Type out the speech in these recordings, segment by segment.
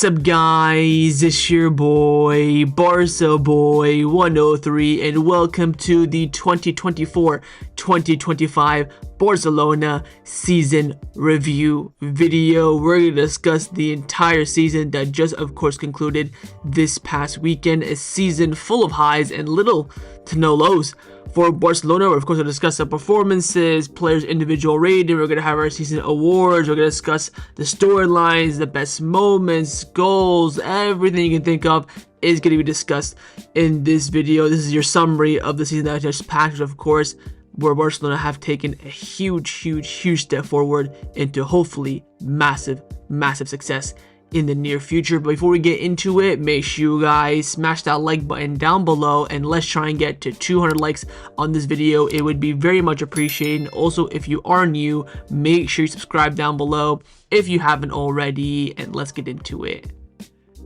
What's up, guys? It's your boy, Barca Boy 103, and welcome to the 2024-2025 Barcelona season review video. We're going to discuss the entire season that just, of course, concluded this past weekend. A season full of highs and little to no lows for Barcelona. We're, of course, going to discuss the performances, players' individual rating. We're going to have our season awards. We're going to discuss the storylines, the best moments, goals, everything you can think of is going to be discussed in this video. This is your summary of the season that I just passed, of course, where Barcelona have taken a huge step forward into hopefully massive success in the near future. But before we get into it, make sure you guys smash that like button down below, and let's try and get to 200 likes on this video. It would be very much appreciated. Also, if you are new, make sure you subscribe down below if you haven't already, and let's get into it.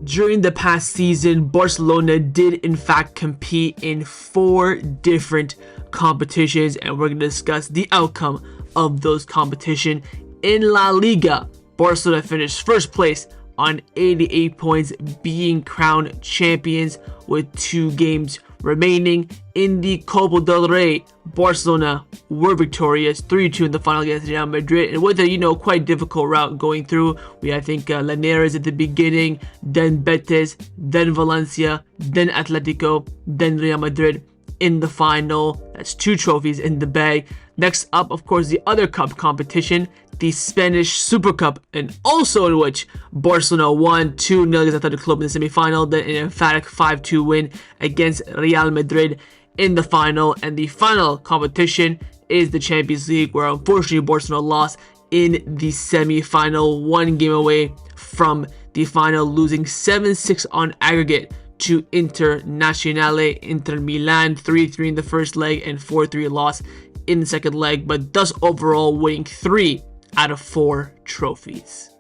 During the past season, Barcelona did in fact compete in 4 different competitions, and we're going to discuss the outcome of those competitions. In La Liga, Barcelona finished first place on 88 points, being crowned champions with 2 games remaining. In the Copa del Rey, Barcelona were victorious 3-2 in the final against Real Madrid, and with a quite difficult route going through. We had Linares at the beginning, then Betis, then Valencia, then Atletico, then Real Madrid in the final. That's 2 trophies in the bag. Next up, of course, the other cup competition, the Spanish Supercup, and also in which Barcelona won 2-0 against Athletic Club in the semi-final, then an emphatic 5-2 win against Real Madrid in the final. And the final competition is the Champions League, where unfortunately Barcelona lost in the semi-final, 1 game away from the final, losing 7-6 on aggregate to Internazionale Inter Milan, 3-3 in the first leg and 4-3 loss in the second leg, but thus overall winning 3 out of 4 trophies.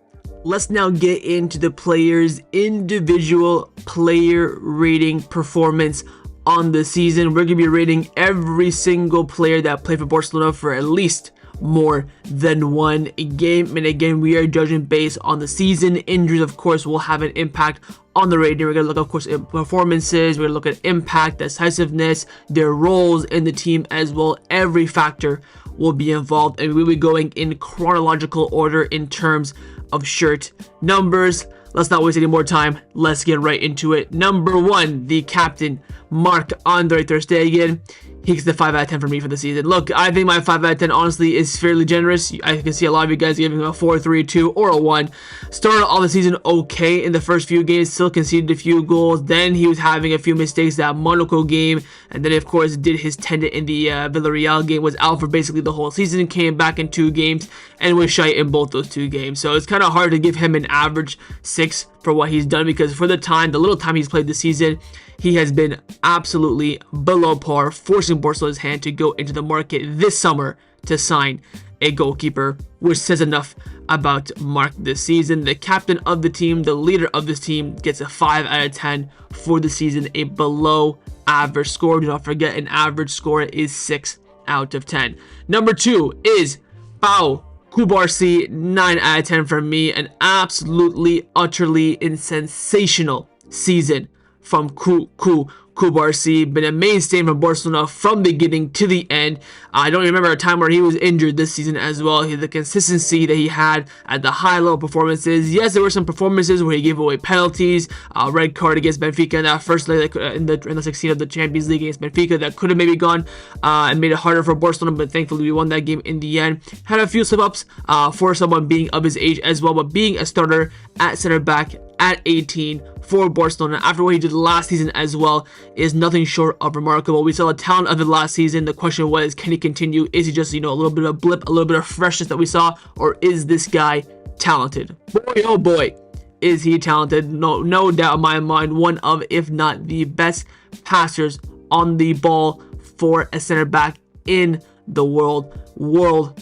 Let's now get into the players' individual player rating performance on the season. We're going to be rating every single player that played for Barcelona for at least more than 1 game, and again, we are judging based on the season. Injuries, of course, will have an impact on the rating. We're going to look, of course, at performances. We're going to look at impact, decisiveness, their roles in the team as well. Every factor will be involved, and we'll be going in chronological order in terms of shirt numbers. Let's not waste any more time. Let's get right into it. Number 1, the captain, Marc-Andre ter Stegen. He gets the 5 out of 10 for me for the season. Look, I think my 5 out of 10 honestly is fairly generous. I can see a lot of you guys giving him a 4, 3, 2, or a 1. Started all the season okay in the first few games, still conceded a few goals. Then he was having a few mistakes that Monaco game, and then of course did his tendon in the Villarreal game, was out for basically the whole season, came back in 2 games, and was shite in both those 2 games. So it's kind of hard to give him an average 6 for what he's done, because for the little time he's played this season, he has been absolutely below par, forcing Barcelona's hand to go into the market this summer to sign a goalkeeper, which says enough about Marc this season. The captain of the team, the leader of this team, gets a 5 out of 10 for the season, a below average score. Do not forget, an average score is 6 out of 10. Number 2 is Pau Cubarsí, 9 out of 10 from me. An absolutely, utterly sensational season from Cubarsí. Been a mainstay for Barcelona from beginning to the end. I don't remember a time where he was injured this season as well. The consistency that he had at the high level performances. Yes, there were some performances where he gave away penalties. Red card against Benfica in that first leg in the 16 of the Champions League against Benfica that could have maybe gone and made it harder for Barcelona, but thankfully we won that game in the end. Had a few slip-ups for someone being of his age as well, but being a starter at center back at 18 for Barcelona after what he did last season as well is nothing short of remarkable. We saw a talent of it last season. The question was, can he continue? Is he just a little bit of a blip, a little bit of freshness that we saw, or is this guy talented? Boy, oh boy, is he talented. No doubt in my mind, one of, if not the best passers on the ball for a center back in the world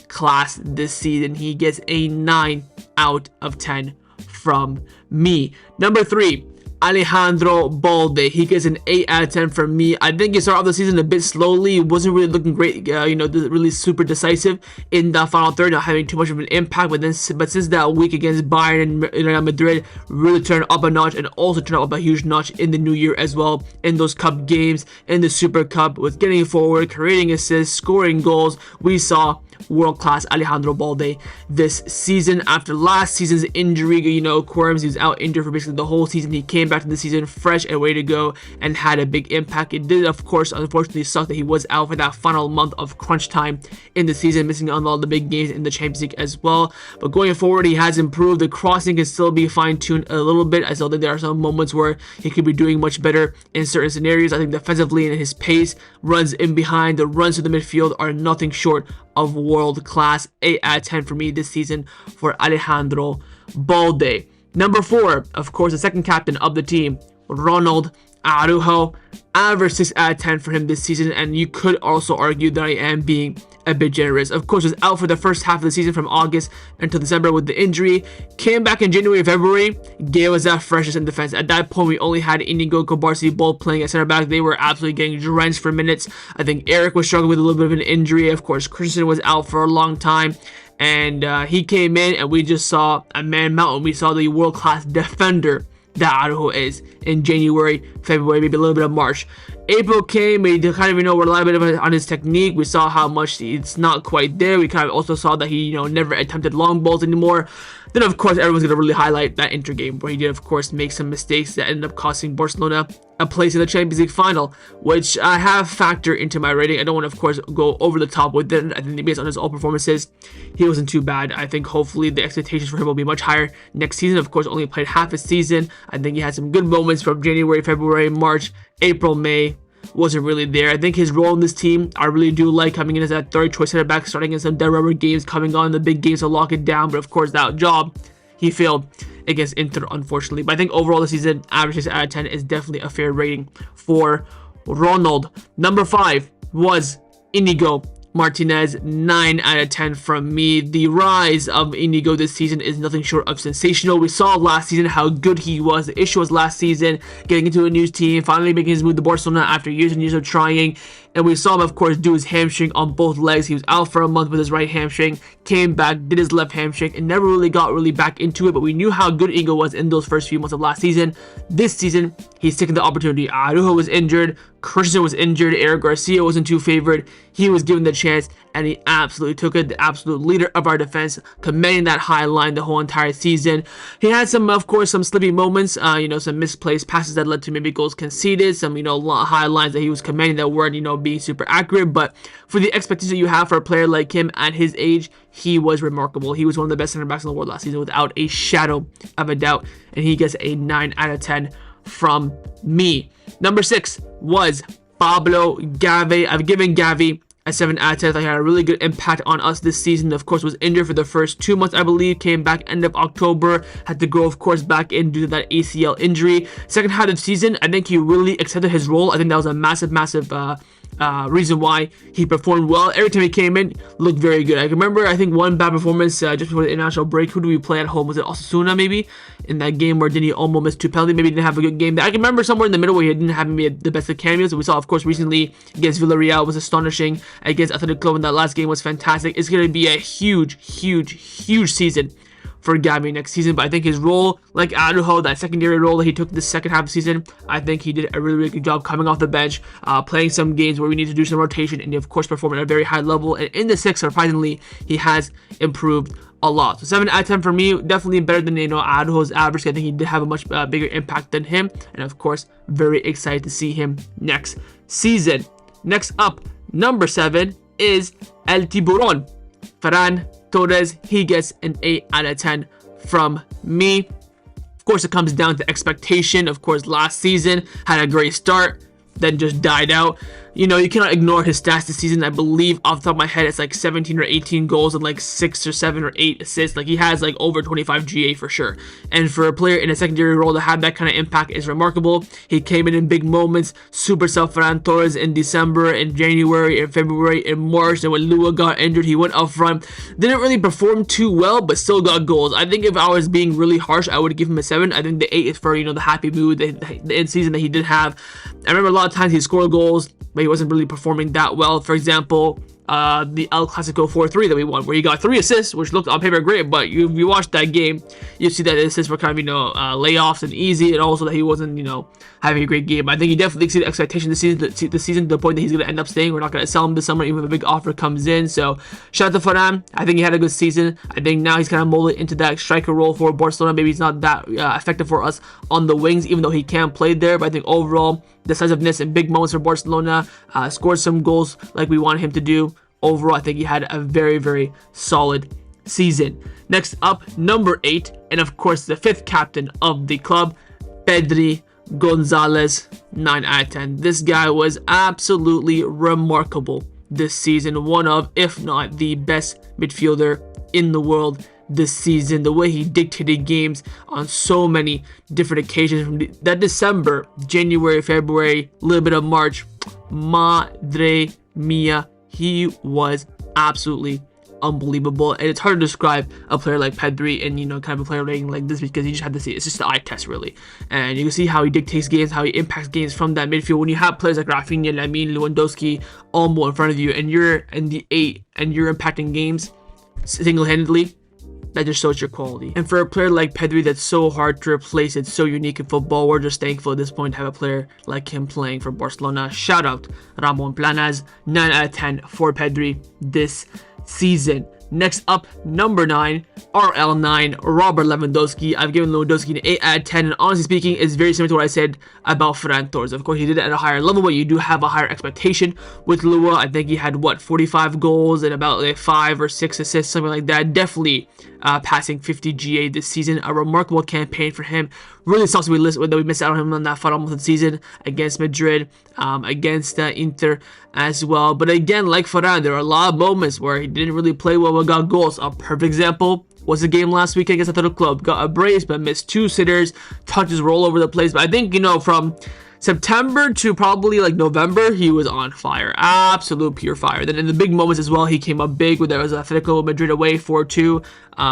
class this season. He gets a 9 out of 10 from me. Number 3, Alejandro Balde. He gets an 8 out of 10 from me. I think he started off the season a bit slowly. Wasn't really looking great, really super decisive in the final third, not having too much of an impact. But since that week against Bayern and Real Madrid, really turned up a notch, and also turned up a huge notch in the new year as well. In those cup games, in the Super Cup, with getting forward, creating assists, scoring goals, we saw world-class Alejandro Balde this season. After last season's injury, Quirms, he was out injured for basically the whole season. He came back to the season fresh and ready to go and had a big impact. It did, of course, unfortunately suck that he was out for that final month of crunch time in the season, missing on all the big games in the Champions League as well. But going forward, he has improved. The crossing can still be fine-tuned a little bit. I still think there are some moments where he could be doing much better in certain scenarios. I think defensively, and his pace, runs in behind, the runs to the midfield are nothing short of world class. 8 out of 10 for me this season for Alejandro Balde. Number 4, of course, the second captain of the team, Ronald Araujo. Average 6 out of 10 for him this season, and you could also argue that I am being a bit generous. Of course, was out for the first half of the season from August until December with the injury. Came back in January, February, gave us that freshness in defense. At that point, we only had Inigo Kobarsi both playing at center back. They were absolutely getting drenched for minutes. I think Eric was struggling with a little bit of an injury. Of course, Christensen was out for a long time. And he came in, and we just saw a man mountain. We saw the world-class defender that Araujo is in January, February, maybe a little bit of March. April came, we kind of were a little bit on his technique. We saw how much it's not quite there. We kind of also saw that he never attempted long balls anymore. Then of course everyone's gonna really highlight that Inter game where he did of course make some mistakes that ended up costing Barcelona a place in the Champions League final, which I have factored into my rating. I don't want to of course go over the top with it. I think based on his all performances, he wasn't too bad. I think hopefully the expectations for him will be much higher next season. Of course, only played half a season. I think he had some good moments from January, February, March, April, May. Wasn't really there. I think his role in this team, I really do like, coming in as that third choice center back, starting in some dead rubber games, coming on the big games to lock it down. But of course, that job, he failed against Inter, unfortunately. But I think overall this season, average 6 out of 10 is definitely a fair rating for Ronald. Number 5 was Inigo Martinez. 9 out of 10 from me. The rise of Inigo this season is nothing short of sensational. We saw last season how good he was. The issue was last season getting into a new team, finally making his move to Barcelona after years and years of trying. And we saw him, of course, do his hamstring on both legs. He was out for a month with his right hamstring, came back, did his left hamstring, and never really got back into it. But we knew how good Inigo was in those first few months of last season. This season, he's taking the opportunity. Araujo was injured, Christensen was injured, Eric Garcia wasn't too favored. He was given the chance, and he absolutely took it. The absolute leader of our defense, commanding that high line the whole entire season. He had some, of course, some slippy moments, some misplaced passes that led to maybe goals conceded, some, high lines that he was commanding that weren't, being super accurate. But for the expectations that you have for a player like him at his age, he was remarkable. He was one of the best center backs in the world last season without a shadow of a doubt, and he gets a 9 out of 10 from me. Number 6 was Pablo Gavi. I've given Gavi a 7 out of 10. I thought he had a really good impact on us this season. Of course, was injured for the first 2 months, I believe. Came back end of October. Had to go, of course, back in due to that ACL injury. Second half of the season, I think he really accepted his role. I think that was a massive reason why he performed well. Every time he came in, looked very good. I remember, I think, one bad performance just before the international break. Who do we play at home? Was it Osasuna, maybe? In that game where Dini Olmo missed 2 penalties. Maybe he didn't have a good game. I can remember somewhere in the middle where he didn't have maybe the best of cameos. We saw, of course, recently against Villarreal was astonishing. Against Athletic Club in that last game was fantastic. It's going to be a huge season for Gavi next season. But I think his role, like Araujo, that secondary role that he took this second half of the season, I think he did a really good job coming off the bench, playing some games where we need to do some rotation, and of course performing at a very high level. And in the 6, surprisingly, he has improved a lot. So 7 out of 10 for me, definitely better than Araujo's average. I think he did have a much bigger impact than him, and of course very excited to see him next season. Next up, number 7 is El Tiburon, Ferran Torres. He gets an 8 out of 10 from me. Of course, it comes down to expectation. Of course, last season had a great start, then just died out. You know, you cannot ignore his stats this season. I believe off the top of my head, it's like 17 or 18 goals and like 6 or 7 or 8 assists. Like, he has like over 25 GA for sure. And for a player in a secondary role to have that kind of impact is remarkable. He came in big moments. Super sub Ferran Torres in December, in January, in February, in March. And when Lua got injured, he went up front. Didn't really perform too well, but still got goals. I think if I was being really harsh, I would give him a 7. I think the 8 is for, you know, the happy mood, the end season that he did have. I remember a lot of times he scored goals, but he wasn't really performing that well. For example, the El Clasico 4-3 that we won, where he got 3 assists, which looked on paper great, but you watch that game, you see that the assists were kind of, you know, layoffs and easy, and also that he wasn't, you know, having a great game. I think he definitely exceeded expectations this season to the point that he's going to end up staying. We're not going to sell him this summer, even if a big offer comes in. So shout out to Ferran. I think he had a good season. I think now he's kind of molded into that striker role for Barcelona. Maybe he's not that effective for us on the wings, even though he can play there, but I think overall, decisiveness and big moments for Barcelona, scored some goals like we wanted him to do. Overall, I think he had a very, very solid season. Next up, number 8, and of course the 5th captain of the club, Pedri Gonzalez, 9 out of 10. This guy was absolutely remarkable this season. One of, if not the best midfielder in the world this season. The way he dictated games on so many different occasions, from that December, January, February, a little bit of March. Madre mia, he was absolutely unbelievable. And it's hard to describe a player like Pedri and, you know, kind of a player rating like this, because you just have to see it's just the eye test, really. And you can see how he dictates games, how he impacts games from that midfield. When you have players like Raphinha, Lamine, Lewandowski, Olmo in front of you, and you're in the 8 and you're impacting games single-handedly, that just shows your quality. And for a player like Pedri that's so hard to replace, it's so unique in football, we're just thankful at this point to have a player like him playing for Barcelona. Shout out Ramon Planas, 9 out of 10 for Pedri this season. Next up, number 9, RL9, Robert Lewandowski. I've given Lewandowski an 8 out of 10, and honestly speaking, it's very similar to what I said about Ferran Torres. Of course, he did it at a higher level, but you do have a higher expectation with Lua. I think he had, 45 goals and about 5 or 6 assists, something like that. Definitely passing 50 GA this season. A remarkable campaign for him. Really sucks that we missed out on him on that final month of the season against Madrid, against Inter as well. But again, like Ferran, there are a lot of moments where he didn't really play well but got goals. A perfect example was the game last week against Athletic Club. Got a brace but missed 2 sitters, touches were all over the place. But I think, you know, from September to probably like November, he was on fire. Absolute pure fire. Then in the big moments as well, he came up big. There was Atletico Madrid away 4-2.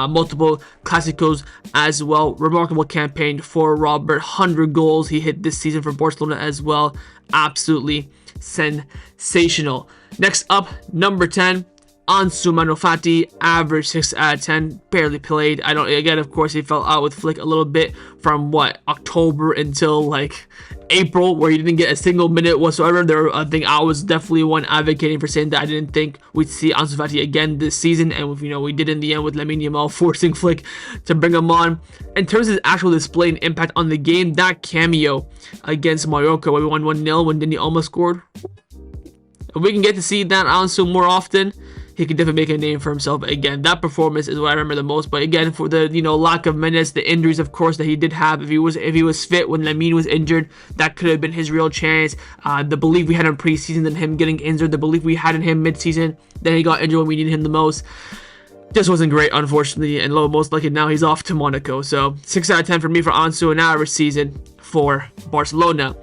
Multiple Clásicos as well. Remarkable campaign for Robert. 100 goals he hit this season for Barcelona as well. Absolutely sensational. Next up, number 10. Ansu Fati, average 6 out of 10, barely played. Again, of course, he fell out with Flick a little bit from October until like April, where he didn't get a single minute whatsoever. I think I was definitely one advocating for saying that I didn't think we'd see Ansu Fati again this season, and you know, we did in the end with Lamine Yamal forcing Flick to bring him on. In terms of his actual display and impact on the game, that cameo against Mallorca where we won 1-0 when Dini almost scored. If we can get to see that Ansu more often, he could definitely make a name for himself again. That performance is what I remember the most. But again, for the lack of minutes, the injuries, of course, that he did have. If he was fit when Lamine was injured, that could have been his real chance. The belief we had in preseason and him getting injured, the belief we had in him mid-season, then he got injured when we needed him the most. Just wasn't great, unfortunately, and most likely now he's off to Monaco. So 6 out of 10 for me for Ansu, an average season for Barcelona.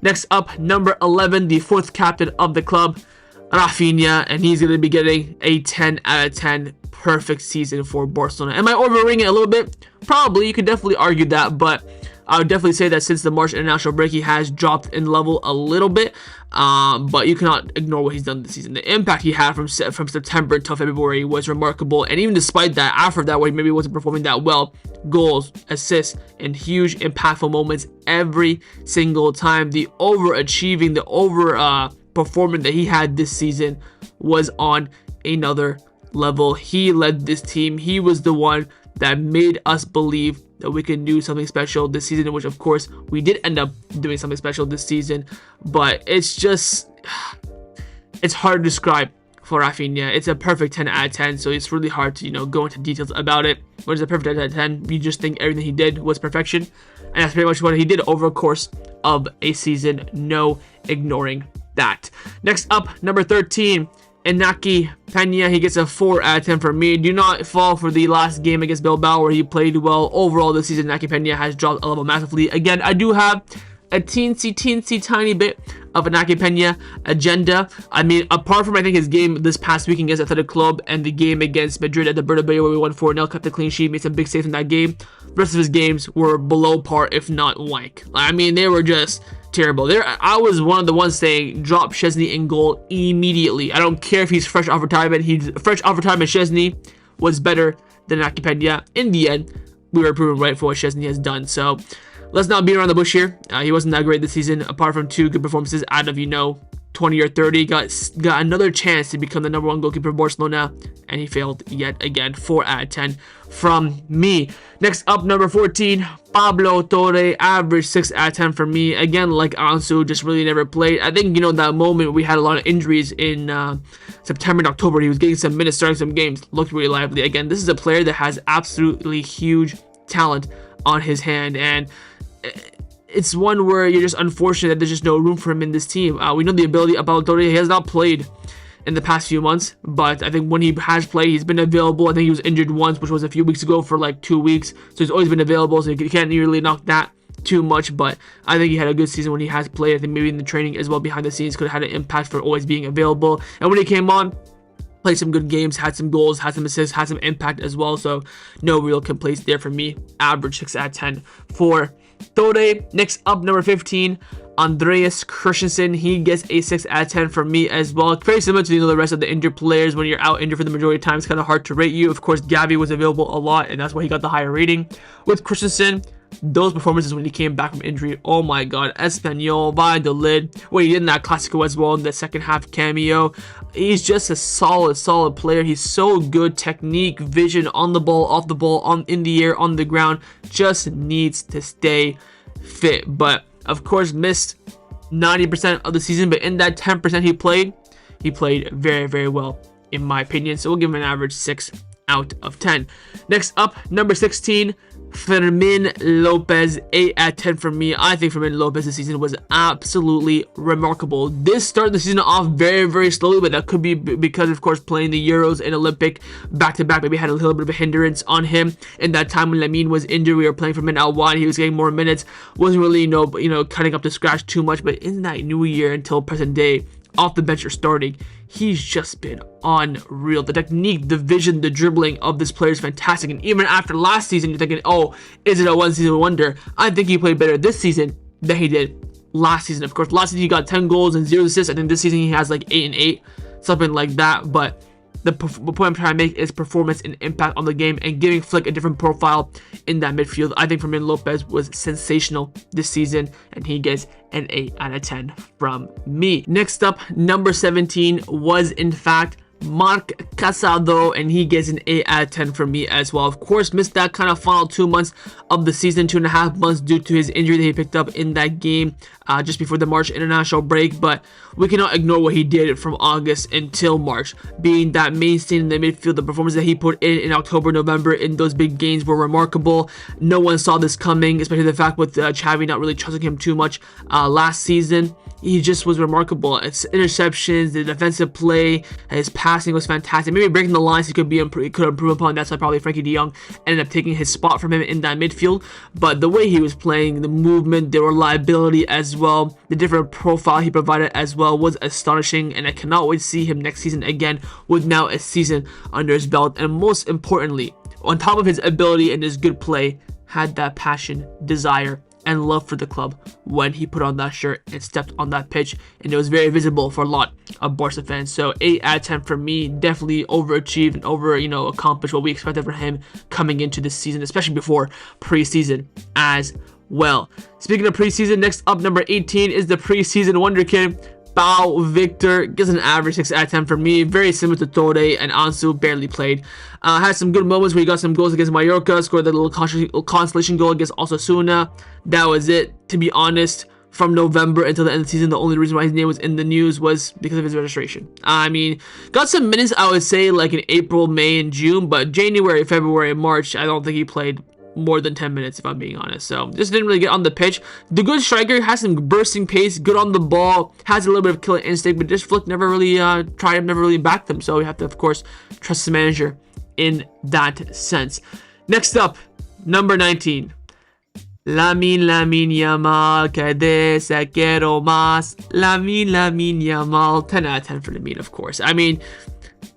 Next up, number 11, the 4th captain of the club, Raphinha, and he's going to be getting a 10 out of 10. Perfect season for Barcelona. Am I overrating it a little bit? Probably. You could definitely argue that, but I would definitely say that since the March international break, he has dropped in level a little bit. But you cannot ignore what he's done this season. The impact he had from September until February was remarkable. And even despite that, after that, where he maybe wasn't performing that well, goals, assists, and huge impactful moments every single time. The overachieving, the performance that he had this season was on another level. He led this team. He was the one that made us believe that we can do something special this season, which of course we did end up doing something special this season. But it's hard to describe for Raphinha. It's a perfect 10 out of 10, so it's really hard to, go into details about it. When it's a perfect 10 out of 10, you just think everything he did was perfection, and that's pretty much what he did over a course of a season. No ignoring that. Next up, number 13, Iñaki Peña. He gets a 4 out of 10 for me. Do not fall for the last game against Bilbao where he played well. Overall this season, Iñaki Peña has dropped a level massively. Again, I do have a teensy tiny bit of Iñaki Peña agenda. I mean, apart from I think his game this past week against Athletic Club and the game against Madrid at the Bernabeu where we won 4-0, kept a clean sheet, made some big saves in that game. The rest of his games were below par, if not wank. I mean, they were just terrible. I was one of the ones saying drop Szczesny in goal immediately. I don't care if he's fresh off retirement. Szczesny was better than Iñaki Peña. In the end, we were proven right for what Szczesny has done. So let's not beat around the bush here. He wasn't that great this season, apart from 2 good performances out of 20 or 30. Got another chance to become the number 1 goalkeeper of Barcelona, and he failed yet again. 4 out of 10 from me. Next up, number 14, Pablo Torre. Average 6 out of 10 for me. Again, like Ansu, just really never played. I think, that moment we had a lot of injuries in September and October. He was getting some minutes, starting some games, looked really lively. Again, this is a player that has absolutely huge talent on his hand, and it's one where you're just unfortunate that there's just no room for him in this team. We know the ability of Pablo Torre. He has not played in the past few months, but I think when he has played, he's been available. I think he was injured once, which was a few weeks ago for like 2 weeks, so he's always been available, so you can't really knock that too much. But I think he had a good season when he has played. I think maybe in the training as well behind the scenes could have had an impact for always being available, and when he came on, played some good games, had some goals, had some assists, had some impact as well, so no real complaints there for me. Average 6 out of 10 for Torre. Next up, number 15, Andreas Christensen. He gets a 6 out of 10 for me as well. Very similar to the rest of the injured players. When you're out injured for the majority of the time, it's kind of hard to rate you. Of course, Gavi was available a lot, and that's why he got the higher rating. With Christensen, those performances when he came back from injury, oh my god, Espanyol, by the lid, what he did in that Clasico as well in the second half cameo. He's just a solid player. He's so good, technique, vision, on the ball, off the ball, in the air, on the ground. Just needs to stay fit, but of course missed 90% of the season, but in that 10% he played very well in my opinion, so we'll give him an average 6 out of 10. Next up, number 16, Fermin Lopez. 8 out of 10 for me. I think Fermin Lopez this season was absolutely remarkable. This started the season off very slowly, but that could be because, of course, playing the Euros and Olympic back-to-back maybe had a little bit of a hindrance on him. In that time when Lamine was injured, we were playing Fermin out wide. He was getting more minutes. Wasn't really, cutting up the scratch too much, but in that new year until present day, off the bench or starting, he's just been unreal. The technique, the vision, the dribbling of this player is fantastic. And even after last season, you're thinking, oh, is it a one-season wonder? I think he played better this season than he did last season. Of course, last season he got 10 goals and 0 assists. I think this season he has like 8 and 8, something like that. But the point I'm trying to make is performance and impact on the game and giving Flick a different profile in that midfield. I think Fermin Lopez was sensational this season, and he gets an 8 out of 10 from me. Next up, number 17 was in fact Marc Casado, and he gets an 8 out of 10 from me as well. Of course, missed that kind of final 2 months of the season, 2.5 months due to his injury that he picked up in that game just before the March international break, but we cannot ignore what he did from August until March. Being that mainstay in the midfield, the performance that he put in October, November in those big games were remarkable. No one saw this coming, especially the fact with Xavi not really trusting him too much last season. He just was remarkable. It's interceptions, the defensive play, his passing was fantastic. Maybe breaking the lines he could improve upon. That's why probably Frankie de Jong ended up taking his spot from him in that midfield. But the way he was playing, the movement, the reliability as well, the different profile he provided as well was astonishing. And I cannot wait to see him next season again with now a season under his belt. And most importantly, on top of his ability and his good play, had that passion, desire, and love for the club when he put on that shirt and stepped on that pitch, and it was very visible for a lot of Barca fans. So 8 out of 10 for me. Definitely overachieved and accomplished what we expected from him coming into this season, especially before preseason as well. Speaking of preseason, next up, number 18 is the preseason wonderkid Pau Victor. Gets an average 6 out of 10 for me. Very similar to Torre and Ansu. Barely played. Had some good moments where he got some goals against Mallorca. Scored that little consolation goal against Osasuna. That was it. To be honest, from November until the end of the season. The only reason why his name was in the news was because of his registration. I mean, got some minutes, I would say, like in April, May, and June, but January, February, and March, I don't think he played more than 10 minutes, if I'm being honest. So just didn't really get on the pitch. The good striker, has some bursting pace, good on the ball, has a little bit of killer instinct, but just Flick never really tried him, never really backed him. So we have to, of course, trust the manager in that sense. Next up, number 19. Lamine Yamal, que se quiero más. Lamine Yamal, 10 out of 10 for Lamine, of course. I mean,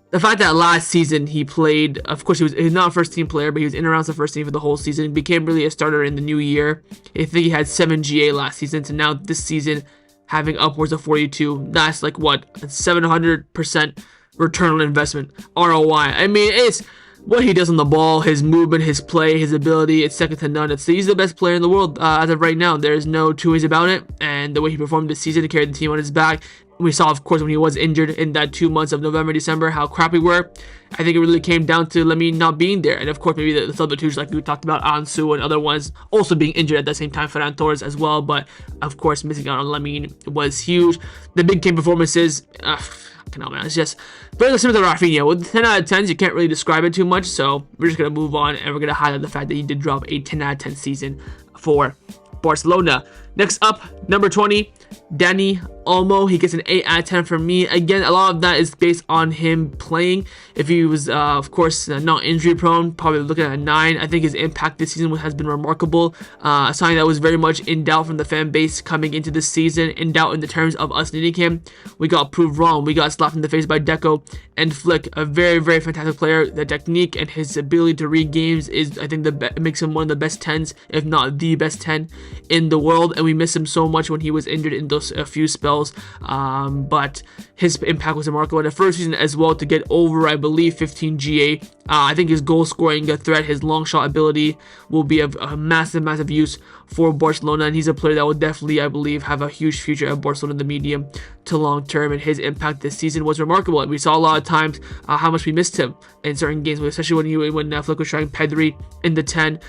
the fact that last season he played, of course, he's not a first team player, but he was in around the first team for the whole season. He became really a starter in the new year. I think he had 7 GA last season, so now this season having upwards of 42. That's like what, 700% return on investment, ROI. I mean, it's what he does on the ball, his movement, his play, his ability, it's second to none. He's the best player in the world as of right now. There's no two ways about it. And the way he performed this season, to carry the team on his back. We saw, of course, when he was injured in that 2 months of November, December, how crap we were. I think it really came down to Lamine not being there. And, of course, maybe the substitutes like we talked about, Ansu and other ones also being injured at the same time, Ferran Torres as well. But, of course, missing out on Lamine was huge. The big game performances, man, it's just very similar to Raphinha. With 10 out of 10s, you can't really describe it too much. So we're just going to move on, and we're going to highlight the fact that he did drop a 10 out of 10 season for Barcelona. Next up, number 20, Dani Olmo. He gets an 8 out of 10 from me. Again, a lot of that is based on him playing. If he was, of course, not injury prone, probably looking at a 9. I think his impact this season has been remarkable. Something that was very much in doubt from the fan base coming into this season. In doubt in the terms of us needing him. We got proved wrong. We got slapped in the face by Deco and Flick. A very, very fantastic player. The technique and his ability to read games is, I think, makes him one of the best 10s, if not the best 10 in the world. And we miss him so much when he was injured in those few spells. But his impact was remarkable in the first season as well, to get over, I believe, 15 GA. I think his goal scoring threat, his long shot ability will be of a massive use for Barcelona, and he's a player that will definitely, I believe, have a huge future at Barcelona in the medium to long term. And his impact this season was remarkable, and we saw a lot of times how much we missed him in certain games, especially when Flick was trying Pedri in the 10,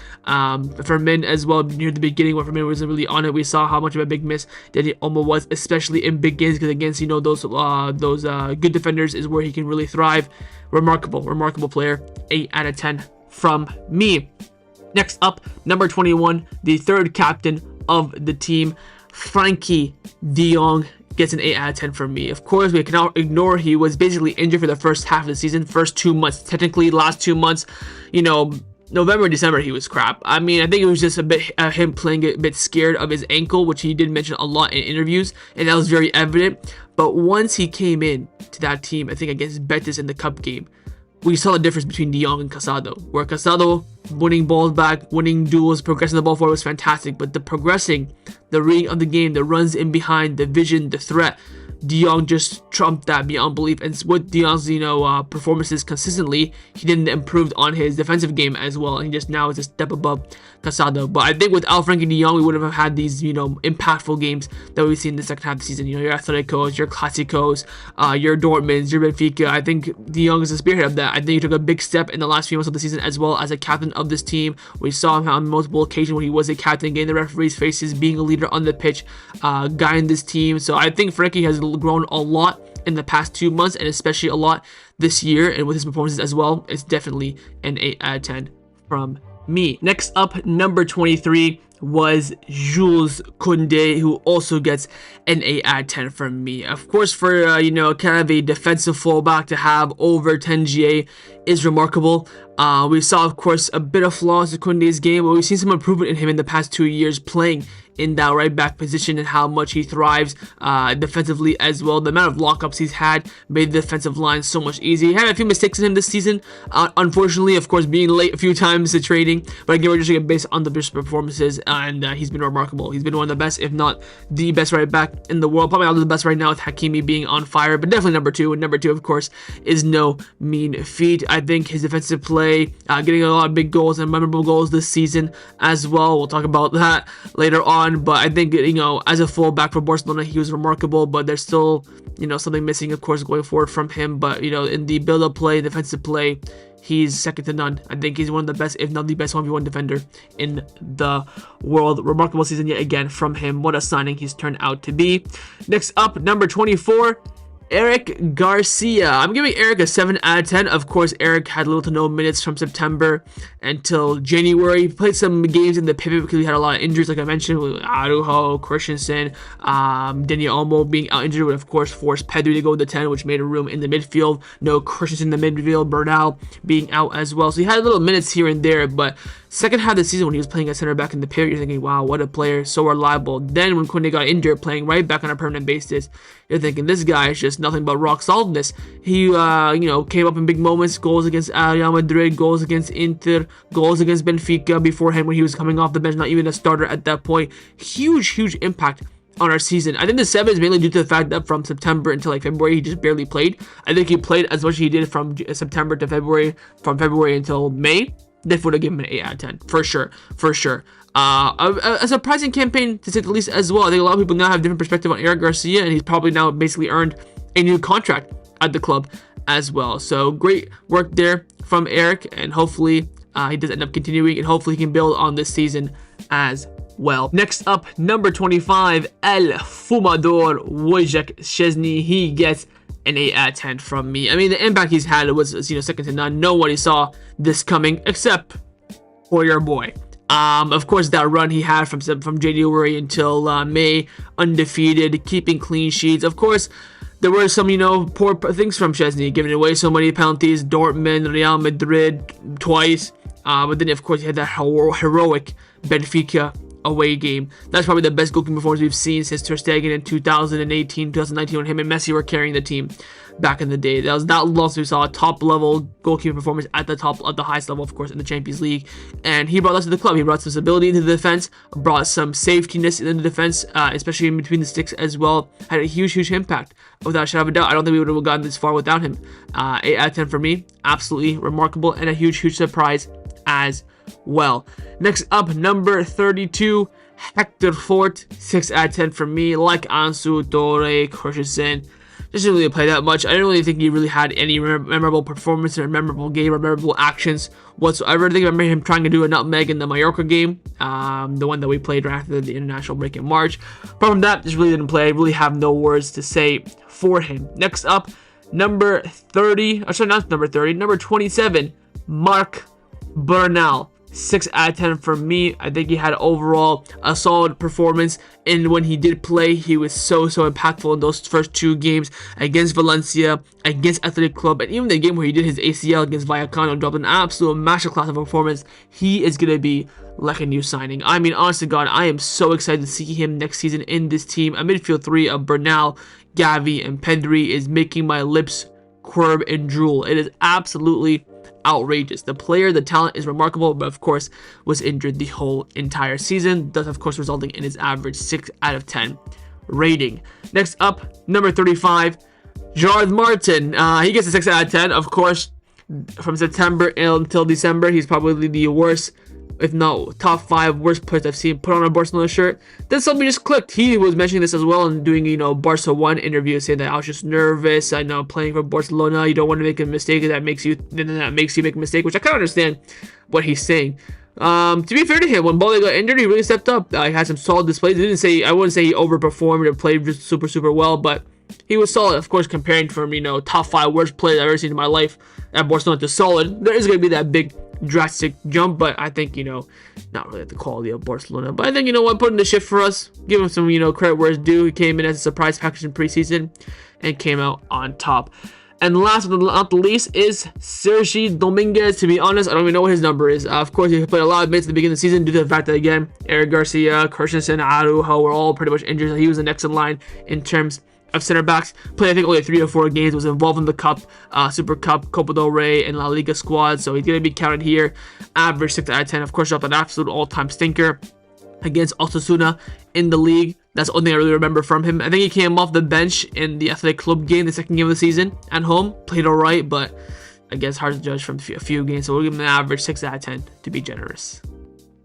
Fermin as well near the beginning when Fermin wasn't really on it. We saw how much of a big miss Dani Olmo was, especially in big games, because against those good defenders is where he can really thrive. Remarkable player. 8 out of 10 from me. Next up, number 21, the third captain of the team, Frenkie de Jong, gets an 8 out of 10 from me. Of course, we cannot ignore he was basically injured for the first half of the season, first 2 months. Technically, last 2 months, November, December, he was crap. I mean, I think it was just a bit him playing a bit scared of his ankle, which he did mention a lot in interviews, and that was very evident. But once he came in to that team, I think against Betis in the cup game, we saw the difference between de Jong and Casado, where Casado winning balls back, winning duels, progressing the ball forward was fantastic, but the progressing, the reading of the game, the runs in behind, the vision, the threat, de Jong just trumped that beyond belief. And with de Jong's performances consistently, he didn't improve on his defensive game as well, and he just now is a step above Casado. But I think without Frenkie de Jong, we would have had these impactful games that we've seen in the second half of the season. Your Atleticos, your Clásicos, your Dortmunds, your Benfica. I think de Jong is the spearhead of that. I think he took a big step in the last few months of the season as well as a captain of this team. We saw him on multiple occasions when he was a captain, getting the referee's faces, being a leader on the pitch, guiding this team. So I think Frenkie has grown a lot in the past 2 months, and especially a lot this year, and with his performances as well. It's definitely an 8 out of 10 from me. Next up, number 23 was Jules Kounde, who also gets an 8 out of 10 from me. Of course, for kind of a defensive fullback to have over 10 GA is remarkable. We saw, of course, a bit of flaws in Kounde's game, but we've seen some improvement in him in the past 2 years playing in that right back position, and how much he thrives defensively as well. The amount of lockups he's had made the defensive line so much easier. He had a few mistakes in him this season, unfortunately, of course, being late a few times to training, but again, we're just going to based on the performances, and he's been remarkable. He's been one of the best, if not the best right back in the world. Probably not the best right now with Hakimi being on fire, but definitely number 2, and number 2, of course, is no mean feat. I think his defensive play, play, getting a lot of big goals and memorable goals this season as well. We'll talk about that later on, but I think, as a fullback for Barcelona, he was remarkable, but there's still, something missing, of course, going forward from him. But, in the build-up play, defensive play, he's second to none. I think he's one of the best, if not the best 1v1 defender in the world. Remarkable season yet again from him. What a signing he's turned out to be. Next up, number 24, Eric Garcia. I'm giving Eric a 7 out of 10. Of course, Eric had little to no minutes from September until January. He played some games in the pivot because he had a lot of injuries, like I mentioned, with Araujo, Christensen, Daniel Olmo being out injured, would of course forced Pedri to go to 10, which made a room in the midfield. No Christensen in the midfield, Bernal being out as well. So he had little minutes here and there, but second half of the season when he was playing at center back in the pivot, you're thinking, wow, what a player, so reliable. Then when Kounde got injured, playing right back on a permanent basis, you're thinking, this guy is just nothing but rock solidness. He, came up in big moments, goals against Real Madrid, goals against Inter, goals against Benfica beforehand when he was coming off the bench, not even a starter at that point. Huge impact on our season. I think the 7 is mainly due to the fact that from September until February, he just barely played. I think he played as much as he did from September to February, from February until May. This would have given him an 8 out of 10, for sure. A surprising campaign, to say the least, as well. I think a lot of people now have a different perspective on Eric Garcia, and he's probably now basically earned a new contract at the club as well. So great work there from Eric, and hopefully he does end up continuing, and hopefully he can build on this season as well. Next up, number 25, El Fumador Wojciech Szczesny. He gets an 8 out of 10 from me. I mean, the impact he's had was, second to none. Nobody saw this coming except for your boy. Of course, that run he had from January until May, undefeated, keeping clean sheets. Of course, there were some, poor things from Szczesny, giving away so many penalties, Dortmund, Real Madrid twice. But then, of course, he had that heroic Benfica away game. That's probably the best goalkeeping performance we've seen since Ter Stegen in 2018, 2019, when him and Messi were carrying the team back in the day. That was that loss we saw a top level goalkeeping performance at the highest level, of course, in the Champions League. And he brought us to the club. He brought some stability into the defense, brought some safetiness in the defense, especially in between the sticks as well. Had a huge impact. Without a shadow of a doubt, I don't think we would have gotten this far without him. 8 out of 10 for me. Absolutely remarkable and a huge surprise as well. Next up, number 32, Hector Fort. 6 out of 10 for me. Like Ansu, Torre, Christensen, just didn't really play that much. I didn't really think he really had any memorable performance or memorable game or memorable actions whatsoever. I think I remember him trying to do a nutmeg in the Mallorca game, the one that we played right after the international break in March. Apart from that, just really didn't play. I really have no words to say for him. Next up, number 30, or sorry, not number 30, number 27, Marc Bernal. 6 out of 10 for me. I think he had overall a solid performance, and when he did play, he was so impactful in those first 2 games against Valencia, against Athletic Club, and even the game where he did his ACL against Vallecano, dropped an absolute masterclass of a performance. He is going to be like a new signing. I mean, honest to God, I am so excited to see him next season in this team. A midfield 3 of Bernal, Gavi, and Pedri is making my lips quirb and drool. It is absolutely outrageous. The player, the talent is remarkable, but of course was injured the whole entire season, thus of course resulting in his average 6 out of 10 rating. Next up, number 35, Gerard Martin. He gets a 6 out of 10. Of course, from September until December, he's probably the worst, if not top 5 worst players I've seen put on a Barcelona shirt. Then something just clicked. He was mentioning this as well and doing, Barca 1 interview, saying that I was just nervous. I know playing for Barcelona, you don't want to make a mistake, that makes you make a mistake, which I kind of understand what he's saying. To be fair to him, when Balde got injured, he really stepped up. He had some solid displays. I wouldn't say he overperformed or played just super well, but he was solid. Of course, comparing from, top 5 worst players I've ever seen in my life at Barcelona to solid, there is going to be that big drastic jump, but I think, not really at the quality of Barcelona. But I think, put in the shift for us, give him some, credit where it's due. He came in as a surprise package in preseason and came out on top. And last but not the least is Sergi Dominguez. To be honest, I don't even know what his number is. Of course, he played a lot of minutes at the beginning of the season due to the fact that, again, Eric Garcia, Christensen, Araujo were all pretty much injured. He was the next in line in terms of center backs. Played I think only 3 or 4 games, was involved in the Cup, Super Cup, Copa del Rey, and La Liga squad, so he's going to be counted here. Average 6 out of 10, of course, dropped an absolute all-time stinker against Osasuna in the league. That's the only thing I really remember from him. I think he came off the bench in the Athletic Club game, the second game of the season at home, played alright, but I guess hard to judge from a few games, so we'll give him an average 6 out of 10 to be generous.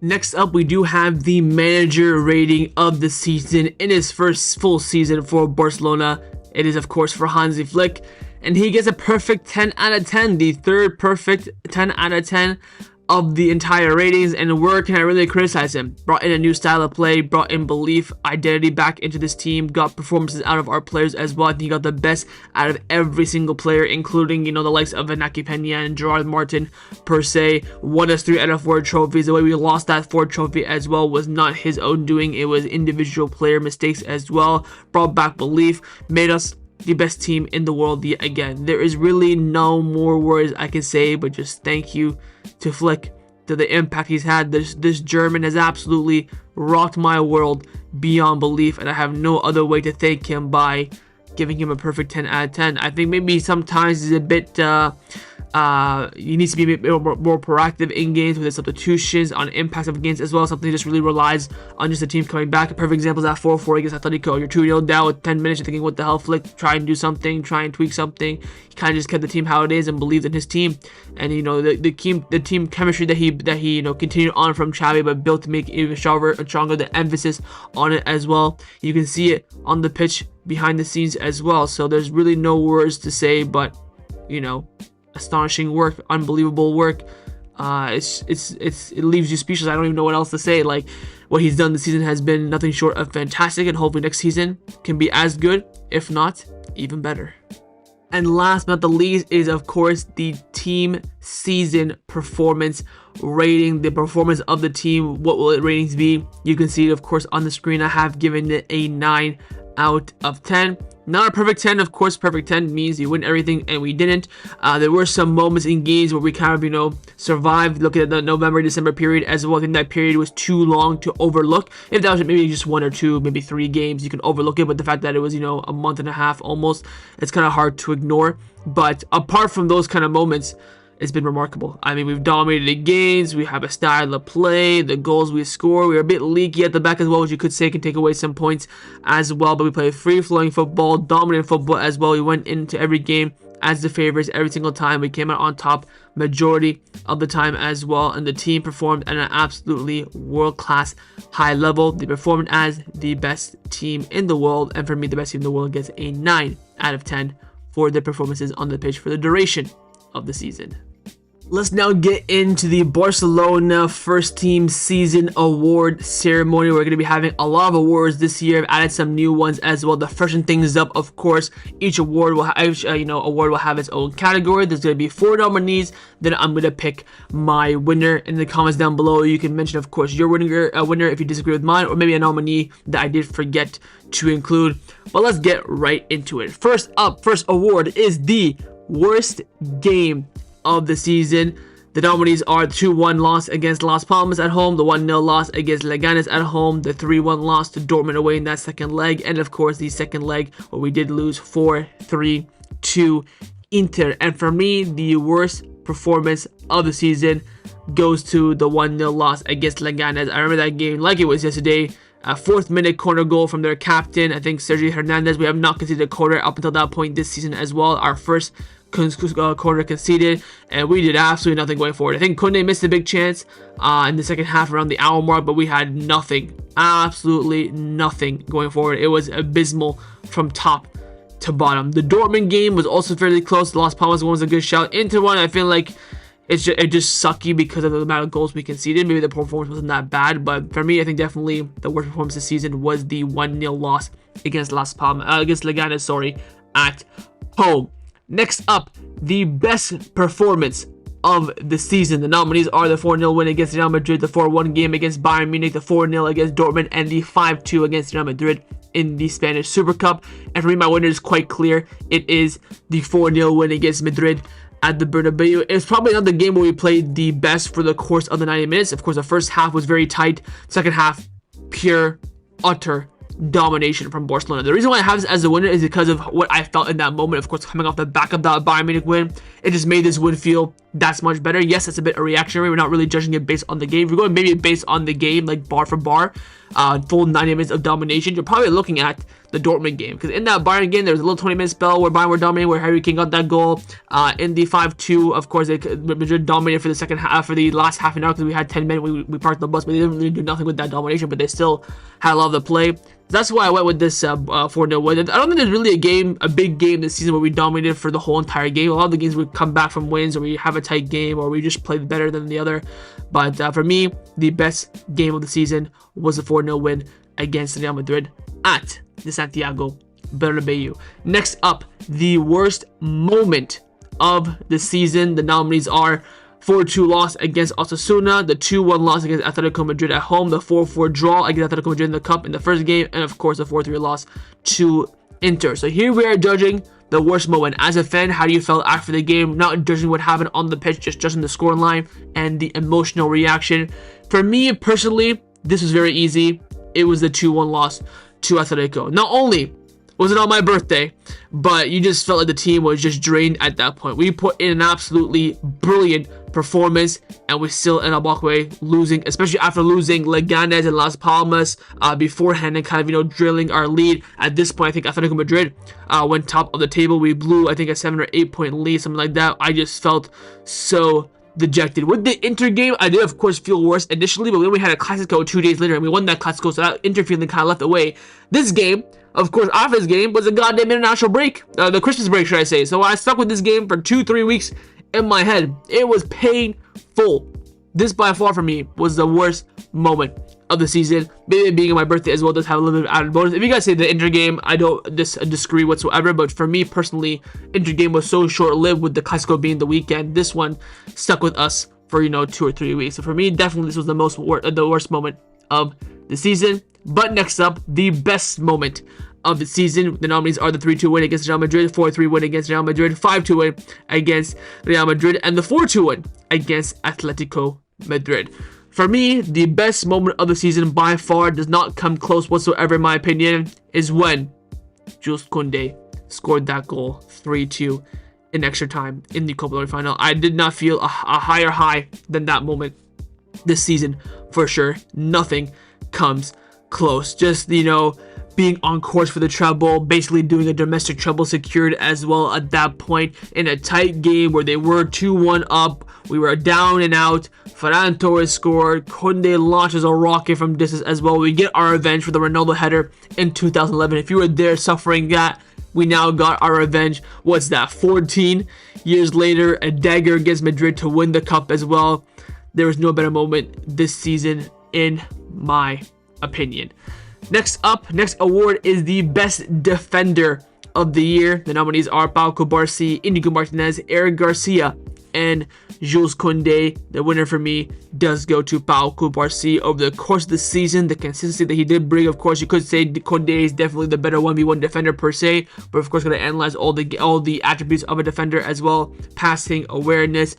Next up, we do have the manager rating of the season. In his first full season for Barcelona, it is of course for Hansi Flick, and he gets a perfect 10 out of 10, the third perfect 10 out of 10 of the entire ratings. And where can I really criticize him? Brought in a new style of play, brought in belief, identity back into this team, got performances out of our players as well. I think he got the best out of every single player, including, you know, the likes of Inaki Peña and Gerard Martin per se. Won us 3 out of 4 trophies. The way we lost that 4th trophy as well was not his own doing. It was individual player mistakes as well. Brought back belief, made us the best team in the world yet again. There is really no more words I can say, but just thank you to Flick, to the impact he's had. This German has absolutely rocked my world beyond belief, and I have no other way to thank him by giving him a perfect 10 out of 10. I think maybe sometimes he's a bit he needs to be a bit more proactive in games with his substitutions, on impacts of games as well. Something just really relies on just the team coming back. A perfect example is that 4-4 against Atletico. You're 2-0 down with 10 minutes. You're thinking, what the hell, Flick? Try and do something. Try and tweak something. He kind of just kept the team how it is and believed in his team. And you know the team chemistry that he you know continued on from Xavi, but built to make it even stronger. The emphasis on it as well. You can see it on the pitch behind the scenes as well. So there's really no words to say, but you know, astonishing work, unbelievable work. It leaves you speechless. I don't even know what else to say. Like, what he's done this season has been nothing short of fantastic, and hopefully next season can be as good, if not even better. And last but not the least is of course the team season performance rating, the performance of the team. What will its ratings be? You can see it of course on the screen. I have given it a 9 out of 10. Not a perfect 10, of course. Perfect 10 means you win everything, and we didn't. There were some moments in games where we kind of, you know, survived. Looking at the November-December period as well, I think that period was too long to overlook. If that was maybe just 1 or 2, maybe 3 games, you can overlook it. But the fact that it was, you know, a month and a half almost, it's kind of hard to ignore. But apart from those kind of moments, it's been remarkable. I mean, we've dominated the games. We have a style of play. The goals we score, we're a bit leaky at the back as well, which you could say can take away some points as well. But we play free-flowing football, dominant football as well. We went into every game as the favorites every single time. We came out on top majority of the time as well. And the team performed at an absolutely world-class high level. They performed as the best team in the world. And for me, the best team in the world gets a 9 out of 10 for their performances on the pitch for the duration of the season. Let's now get into the Barcelona First Team Season Award ceremony. We're going to be having a lot of awards this year. I've added some new ones as well to freshen things up. Of course, each award will have its own category. There's going to be 4 nominees. Then I'm going to pick my winner. In the comments down below, you can mention, of course, your winner if you disagree with mine, or maybe a nominee that I did forget to include. But let's get right into it. First award is the worst game of the season. The nominees are the 2-1 loss against Las Palmas at home, the 1-0 loss against Leganes at home, the 3-1 loss to Dortmund away in that second leg, and of course the second leg where we did lose 4-3 to Inter. And for me, the worst performance of the season goes to the 1-0 loss against Leganes. I remember that game like it was yesterday. A 4th minute corner goal from their captain, I think Sergio Hernandez. We have not conceded a corner up until that point this season as well. Our first corner conceded, and we did absolutely nothing going forward. I think Kounde missed a big chance in the second half around the hour mark, but we had nothing, absolutely nothing going forward. It was abysmal from top to bottom. The Dortmund game was also fairly close. The Las Palmas one was a good shout. Inter one, I feel like it just sucky because of the amount of goals we conceded. Maybe the performance wasn't that bad, but for me, I think definitely the worst performance this season was the 1-0 loss against against Leganes, at home. Next up, the best performance of the season. The nominees are the 4-0 win against Real Madrid, the 4-1 game against Bayern Munich, the 4-0 against Dortmund, and the 5-2 against Real Madrid in the Spanish Super Cup. And for me, my winner is quite clear. It is the 4-0 win against Madrid at the Bernabeu. It's probably not the game where we played the best for the course of the 90 minutes. Of course, the first half was very tight. Second half, pure, utter domination from Barcelona. The reason why I have this as a winner is because of what I felt in that moment. Of course, coming off the back of that Bayern Munich win, it just made this win feel that's much better. Yes, that's a bit reactionary. We're not really judging it based on the game. If we're going maybe based on the game, like bar for bar, full 90 minutes of domination, you're probably looking at the Dortmund game. Because in that Bayern game, there was a little 20-minute spell where Bayern were dominating, where Harry Kane got that goal. In the 5-2, of course, Madrid dominated for the second half, for the last half an hour, because we had 10 minutes. We parked the bus, but they didn't really do nothing with that domination, but they still had a lot of the play. That's why I went with this 4-0 win. I don't think there's really a big game this season where we dominated for the whole entire game. A lot of the games we come back from wins, or we have a tight game, or we just played better than the other. But for me, the best game of the season was the 4-0 win against Real Madrid at the Santiago Bernabeu. Next up, the worst moment of the season. The nominees are 4-2 loss against Osasuna, the 2-1 loss against Atletico Madrid at home, the 4-4 draw against Atletico Madrid in the Cup in the first game, and of course the 4-3 loss to Inter. So here we are judging the worst moment. As a fan, how do you feel after the game? Not judging what happened on the pitch, just judging the scoreline and the emotional reaction. For me personally, this was very easy. It was the 2-1 loss to Atletico. Not only was it on my birthday, but you just felt like the team was just drained at that point. We put in an absolutely brilliant performance, and we still end up walking away losing, especially after losing Leganes and Las Palmas beforehand, and kind of drilling our lead. At this point, I think Atletico Madrid went top of the table. We blew, I think, a 7 or 8 point lead, something like that. I just felt so dejected. With the Inter game, I did of course feel worse initially, but then we had a Clasico 2 days later, and we won that Clasico, so that Inter feeling kind of left away. This game, of course, after this game was a goddamn international break, the Christmas break, should I say. So I stuck with this game for 2-3 weeks in my head. It was painful. This by far for me was the worst moment of the season. Maybe being on my birthday as well does have a little bit of added bonus. If you guys say the Inter game, I don't disagree whatsoever, but for me personally, Inter game was so short-lived with the Clasico being the weekend. This one stuck with us for 2 or 3 weeks. So for me, definitely this was the worst moment of the season. But next up, the best moment of the season. The nominees are the 3-2 win against Real Madrid, 4-3 win against Real Madrid, 5-2 win against Real Madrid, and the 4-2 win against Atletico Madrid. For me, the best moment of the season by far, does not come close whatsoever in my opinion, is when Jules Kounde scored that goal, 3-2 in extra time in the Copa del Rey final. I did not feel a higher high than that moment this season for sure. Nothing comes close. Just being on course for the treble, basically doing a domestic treble secured as well at that point in a tight game where they were 2-1 up. We were down and out. Ferran Torres scored. Kounde launches a rocket from distance as well. We get our revenge for the Ronaldo header in 2011. If you were there suffering that, we now got our revenge. What's that? 14 years later, a dagger against Madrid to win the cup as well. There was no better moment this season in my opinion. Next award is the best defender of the year. The nominees are Pau Cubarsí, Inigo Martinez, Eric Garcia, and Jules Kounde. The winner for me does go to Pau Cubarsí. Over the course of the season, the consistency that he did bring, of course, you could say Kounde is definitely the better 1v1 defender per se, but of course, going to analyze all the attributes of a defender as well: passing, awareness,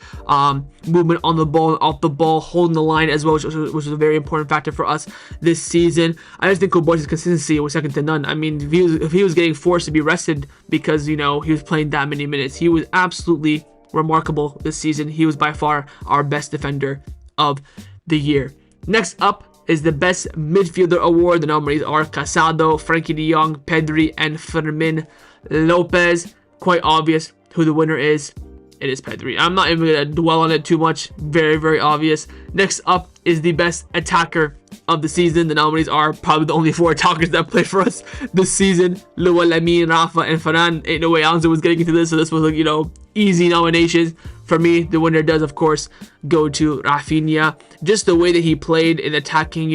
movement on the ball and off the ball, holding the line as well, which was a very important factor for us this season. I just think Cubarsí's consistency was second to none. I mean, if he was getting forced to be rested because he was playing that many minutes, he was absolutely remarkable this season. He was by far our best defender of the year. Next up is the best midfielder award. The nominees are Casado, Frankie de Jong, Pedri, and Fermin Lopez. Quite obvious who the winner is. It is Pedri. I'm not even going to dwell on it too much. Very, very obvious. Next up is the best attacker of the season. The nominees are probably the only 4 attackers that played for us this season: Lua, Lamine, Rafa, and Ferran. Ain't no way Alonso was getting into this, so this was easy nominations. For me, the winner does, of course, go to Raphinha. Just the way that he played in attacking,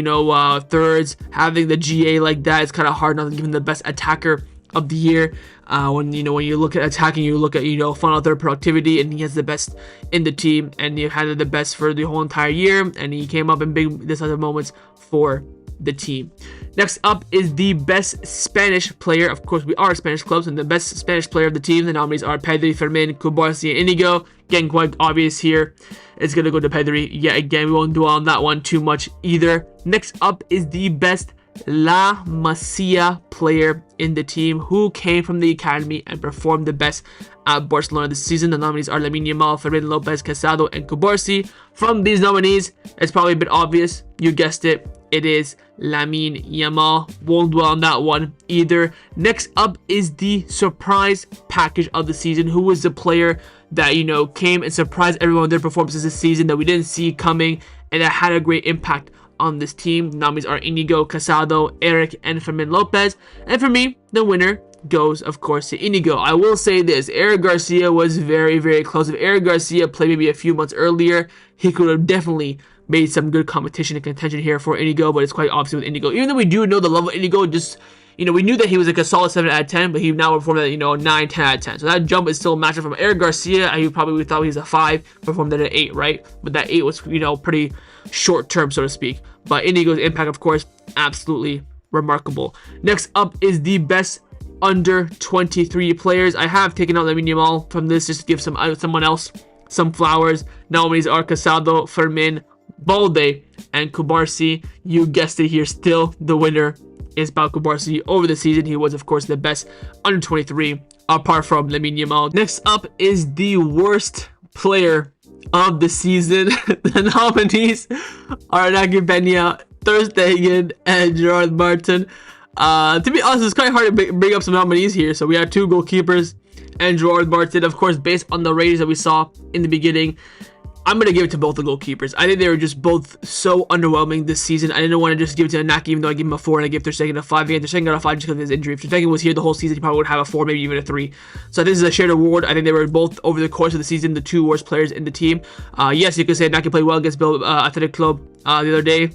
thirds, having the GA like that, it's kind of hard not to give him the best attacker of the year. When you look at attacking, you look at final third productivity, and he has the best in the team, and he had the best for the whole entire year, and he came up in big decisive moments for the team. Next up is the best Spanish player. Of course, we are a Spanish club, and the best Spanish player of the team, the nominees are Pedri, Fermin, Cubarsí, and Inigo. Again, quite obvious here. It's going to go to Pedri. Yet again, we won't dwell on that one too much either. Next up is the best La Masia player in the team who came from the academy and performed the best at Barcelona this season. The nominees are Lamine Yamal, Fermin Lopez, Casado, and Cubarsí. From these nominees, it's probably a bit obvious. You guessed it. It is Lamine Yamal. Won't dwell on that one either. Next up is the surprise package of the season. Who was the player that, came and surprised everyone with their performances this season that we didn't see coming and that had a great impact on this team? The nominees are Inigo, Casado, Eric, and Fermin Lopez. And for me, the winner goes, of course, to Inigo. I will say this. Eric Garcia was very, very close. If Eric Garcia played maybe a few months earlier, he could have definitely made some good competition and contention here for Inigo, but it's quite opposite with Inigo. Even though we do know the level of Inigo, just, we knew that he was like a solid 7 out of 10, but he now performed at, 9, 10 out of 10. So that jump is still a matchup from Eric Garcia. We thought he was a 5, performed at an 8, right? But that 8 was, pretty short term, so to speak. But Inigo's impact, of course, absolutely remarkable. Next up is the best under 23 players. I have taken out Lamine Yamal from this just to give someone else some flowers. Nominees are Casado, Fermin, Balde, and Cubarsí. You guessed it here. Still, the winner is Pau Cubarsí. Over the season, he was, of course, the best under 23, apart from Lamine Yamal. Next up is the worst player of the season. The nominees are Iñaki Peña, Ter Stegen, and Gerard Martin. To be honest, it's quite hard to bring up some nominees here. So we have 2 goalkeepers and Gerard Martin. Of course, based on the ratings that we saw in the beginning, I'm going to give it to both the goalkeepers. I think they were just both so underwhelming this season. I didn't want to just give it to Iñaki, even though I gave him a 4 and I gave Ter Stegen a 5. Again, Ter Stegen got a 5 just because of his injury. If Ter Stegen was here the whole season, he probably would have a 4, maybe even a 3. So this is a shared award. I think they were both, over the course of the season, the 2 worst players in the team. Yes, you could say Iñaki played well against Bill Athletic Club the other day.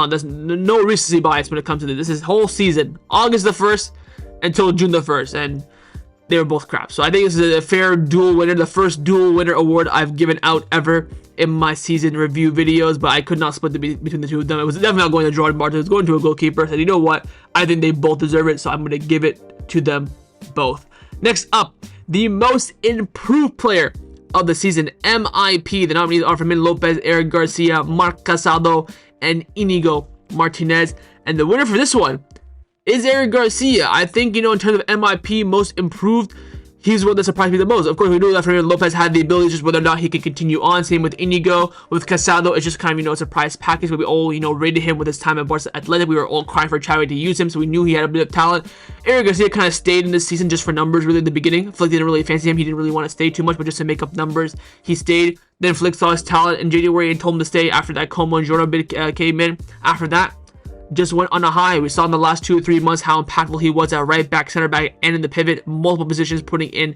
There's no recency bias when it comes to this. This is whole season, August the 1st until June the 1st, and they were both crap. So I think this is a fair dual winner, the first dual winner award I've given out ever in my season review videos, but I could not split between the two of them. It was definitely not going to Gerard Martin. It was going to a goalkeeper. So you know what? I think they both deserve it, so I'm going to give it to them both. Next up, the most improved player of the season, MIP. The nominees are Fermin Lopez, Eric Garcia, Marc Casado, and Inigo Martinez. And the winner for this one is Eric Garcia. I think, in terms of MIP, most improved, he's the one that surprised me the most. Of course, we knew that Fermin Lopez had the ability, just whether or not he could continue on. Same with Inigo. With Casado, it's just kind of, a surprise package, but we all, rated him with his time at Barca Athletic. We were all crying for Xavi to use him, so we knew he had a bit of talent. Eric Garcia kind of stayed in this season just for numbers, really, in the beginning. I feel like they didn't really fancy him. He didn't really want to stay too much, but just to make up numbers, he stayed. Then Flick saw his talent in January and told him to stay after that Como and Jordan bid came in. After that, just went on a high. We saw in the last 2 or 3 months how impactful he was at right back, center back, and in the pivot, multiple positions, putting in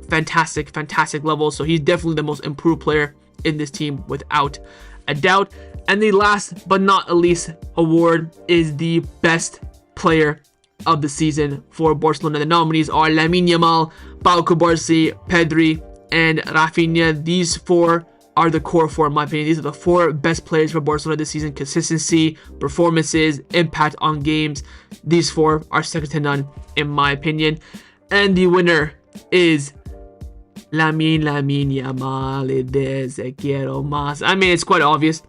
fantastic levels. So he's definitely the most improved player in this team without a doubt. And the last but not least award is the best player of the season for Barcelona. The nominees are Lamine Yamal, Pau Cubarsí, Pedri, and Raphinha. These 4 are the core 4 in my opinion. These are the 4 best players for Barcelona this season. Consistency, performances, impact on games. These 4 are second to none in my opinion. And the winner is Lamine Yamal. Desde quiero más. I mean, it's quite obvious.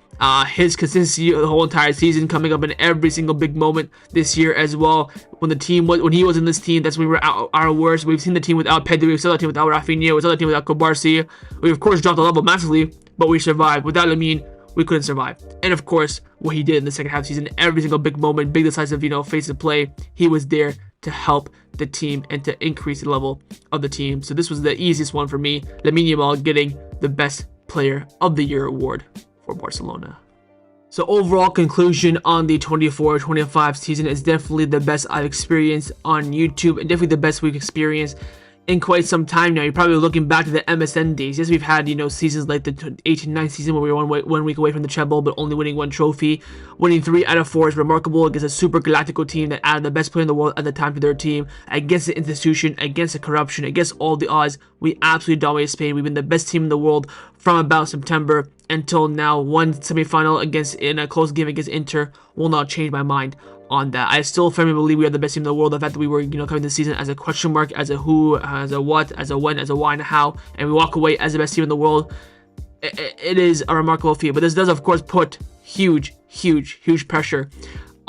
His consistency the whole entire season, coming up in every single big moment this year as well. When he was in this team, that's when we were at our worst. We've seen the team without Pedri, we've seen the team without Raphinha, we've seen the team without Cubarsí. We of course dropped the level massively, but we survived. Without Lamine, we couldn't survive. And of course, what he did in the second half of the season, every single big moment, big decisive, phase of play, he was there to help the team and to increase the level of the team. So this was the easiest one for me. Lamine Yamal getting the best player of the year award for Barcelona. So overall conclusion on the 24-25 season is definitely the best I've experienced on YouTube, and definitely the best we've experienced in quite some time now. You're probably looking back to the MSN days. Yes, we've had, seasons like the 18-9 season where we were one week away from the treble, but only winning 1 trophy. Winning 3 out of 4 is remarkable against a Super Galactico team that added the best player in the world at the time to their team, against the institution, against the corruption, against all the odds. We absolutely dominated Spain. We've been the best team in the world from about September until now. 1 semifinal in a close game against Inter will not change my mind on that. I still firmly believe we are the best team in the world. The fact that we were, coming this season as a question mark, as a who, as a what, as a when, as a why, and a how, and we walk away as the best team in the world, it is a remarkable feat. But this does, of course, put huge pressure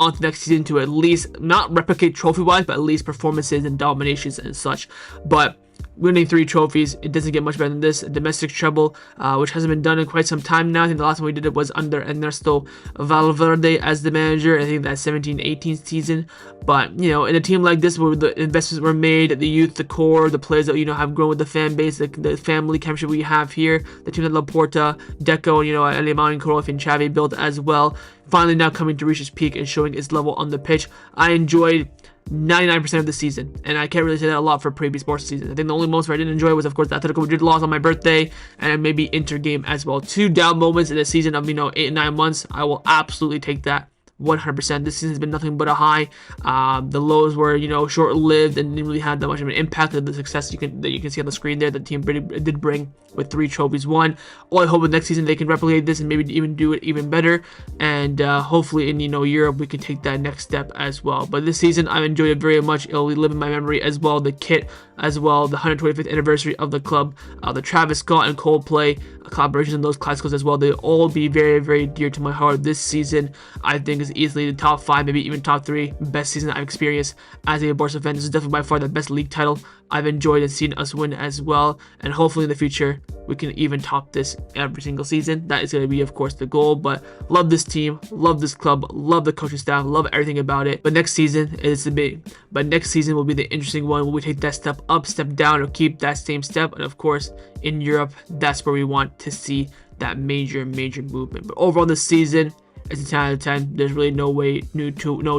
on to next season to at least not replicate trophy-wise, but at least performances and dominations and such. But winning 3 trophies, it doesn't get much better than this. A domestic treble, which hasn't been done in quite some time now. I think the last one we did it was under Ernesto Valverde as the manager. I think that 17-18 season. But, you know, in a team like this where the investments were made, the youth, the core, the players that, you know, have grown with the fan base, the family chemistry we have here, the team that Laporta, Deco, you know, Lamine Yamal and Xavi built as well, finally now coming to reach its peak and showing its level on the pitch. I enjoyed 99% of the season, and I can't really say that a lot for previous Barca season. I think the only moments where I didn't enjoy was, of course, the Atletico Madrid loss on my birthday, and maybe Inter game as well. 2 down moments in a season of, you know, 8 and 9 months. I will absolutely take that 100%. This season has been nothing but a high. The lows were, you know, short-lived and didn't really have that much of an impact of the success that you can see on the screen there. The team did bring with 3 trophies won. All I hope with next season they can replicate this and maybe even do it even better. And hopefully in, you know, Europe we can take that next step as well. But this season I've enjoyed it very much. It'll live in my memory as well. The kit as well, the 125th anniversary of the club, the Travis Scott and Coldplay collaborations and those classicals as well. They'll all be very, very dear to my heart. This season I think is easily the top 5, maybe even top 3 best season I've experienced as a Barca fan. This is definitely by far the best league title I've enjoyed and seen us win as well, and hopefully in the future we can even top this every single season. That is going to be, of course, the goal. But love this team, love this club, love the coaching staff, love everything about it. But next season is the big. But next season will be the interesting one. Will we take that step up, step down, or keep that same step? And of course, in Europe, that's where we want to see that major movement. But overall, this season, it's a 10 out of 10. There's really no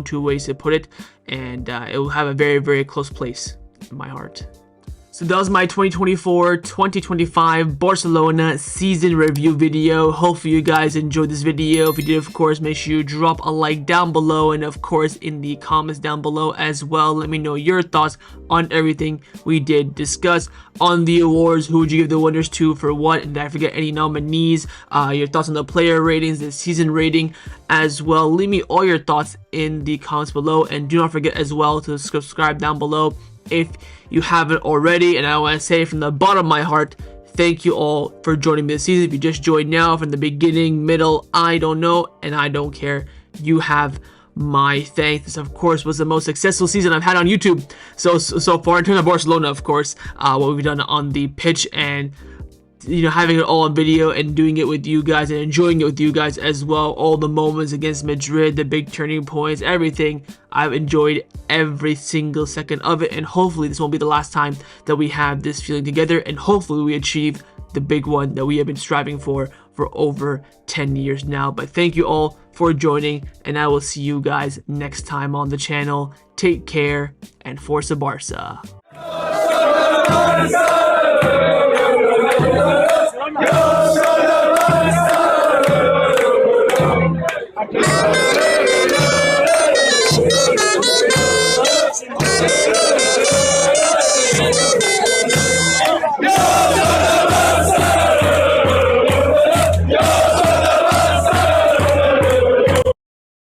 two ways to put it, and it will have a very, very close place in my heart. So that was my 2024-2025 Barcelona season review video. Hopefully you guys enjoyed this video. If you did, of course, make sure you drop a like down below, and of course in the comments down below as well. Let me know your thoughts on everything we did discuss. On the awards, who would you give the winners to for what? And did I forget any nominees? Your thoughts on the player ratings, the season rating as well. Leave me all your thoughts in the comments below, and do not forget as well to subscribe down below if you haven't already. And I want to say from the bottom of my heart, thank you all for joining me this season. If you just joined now, from the beginning, middle, I don't know, and I don't care, you have my thanks. This, of course, was the most successful season I've had on YouTube so far in terms of Barcelona, of course, what we've done on the pitch, and you know, having it all on video and doing it with you guys and enjoying it with you guys as well. All the moments against Madrid, the big turning points, everything. I've enjoyed every single second of it, and hopefully this won't be the last time that we have this feeling together, and hopefully we achieve the big one that we have been striving for over 10 years now. But thank you all for joining, and I will see you guys next time on the channel. Take care, and Forza Barca. Yo,